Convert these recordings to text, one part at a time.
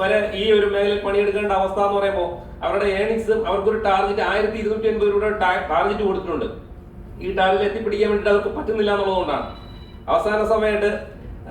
വരെ ഈ ഒരു മേഖലയിൽ പണിയെടുക്കേണ്ട അവസ്ഥ എന്ന് പറയുമ്പോൾ അവരുടെ ഏണിങ്സും അവർക്കൊരു ടാർഗറ്റ് 1250 രൂപയുടെ ടാർഗറ്റ് കൊടുത്തിട്ടുണ്ട്. ഈ ടാർഗറ്റ് എത്തിപ്പിടിക്കാൻ വേണ്ടിയിട്ട് അവർക്ക് പറ്റുന്നില്ല എന്നുള്ളതുകൊണ്ടാണ് അവസാന സമയത്ത്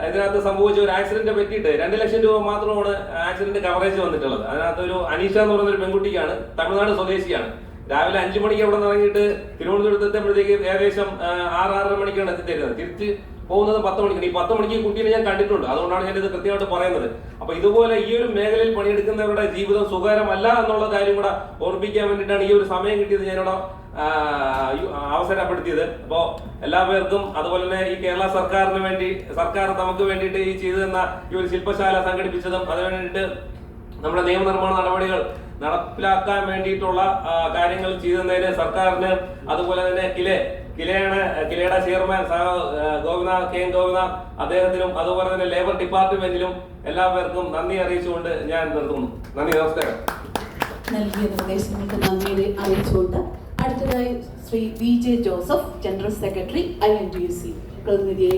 ഇതിനകത്ത് സംഭവിച്ച ഒരു ആക്സിഡന്റ് പറ്റിയിട്ട് 2 ലക്ഷം രൂപ മാത്രമാണ് ആക്സിഡന്റ് കവറേജ് വന്നിട്ടുള്ളത്. അതിനകത്ത് ഒരു അനീഷ എന്ന് പറയുന്ന ഒരു പെൺകുട്ടിക്കാണ്, തമിഴ്നാട് സ്വദേശിയാണ്. രാവിലെ 5 മണിക്ക് അവിടെ നിന്ന് ഇറങ്ങിയിട്ട് തിരുവനന്തപുരത്ത് എത്തുമ്പോഴത്തേക്ക് ഏകദേശം 6-6:30 മണിക്കാണ് എത്തിത്തരുന്നത്. തിരിച്ച് പോകുന്നത് 10 മണിക്കാണ്. ഈ 10 മണിക്ക് കുട്ടീനെ ഞാൻ കണ്ടിട്ടുണ്ട്, അതുകൊണ്ടാണ് ഞാൻ ഇത് കൃത്യമായിട്ട് പറയുന്നത്. അപ്പൊ ഇതുപോലെ ഈ ഒരു മേഖലയിൽ പണിയെടുക്കുന്നവരുടെ ജീവിതം സുഖകരമല്ല എന്നുള്ള കാര്യം കൂടെ ഓർമ്മിക്കാൻ വേണ്ടിയിട്ടാണ് ഈ ഒരു സമയം കിട്ടിയത് ഞാനിവിടെ അവസരപ്പെടുത്തിയത്. അപ്പോ എല്ലാവർക്കും അതുപോലെ തന്നെ ഈ കേരള സർക്കാരിന് വേണ്ടി, സർക്കാർ നമുക്ക് വേണ്ടിയിട്ട് ഈ ചെയ്തു തന്ന ഈ ഒരു ശില്പശാല സംഘടിപ്പിച്ചതും അതിനു വേണ്ടിയിട്ട് നമ്മുടെ നിയമനിർമ്മാണ നടപടികൾ നടപ്പിലാക്കാൻ വേണ്ടിയിട്ടുള്ള കാര്യങ്ങൾ ചെയ്തതിന് സർക്കാരിന്, അതുപോലെ തന്നെ കിലയുടെ ചെയർമാൻ ഗോപിനാഥ് കെ. ഗോപിനാഥ് അദ്ദേഹത്തിനും അതുപോലെ തന്നെ ലേബർ ഡിപ്പാർട്ട്മെന്റിലും എല്ലാവർക്കും നന്ദി അറിയിച്ചുകൊണ്ട് ഞാൻ നിർത്തുന്നു. നന്ദി, നമസ്കാരം. നൽകിയ നിർദ്ദേശങ്ങൾക്ക് നന്ദി അറിയിച്ചുകൊണ്ട് അടുത്തതായി Shri VJ Joseph, general secretary INTUC പ്രതിനിധിയെ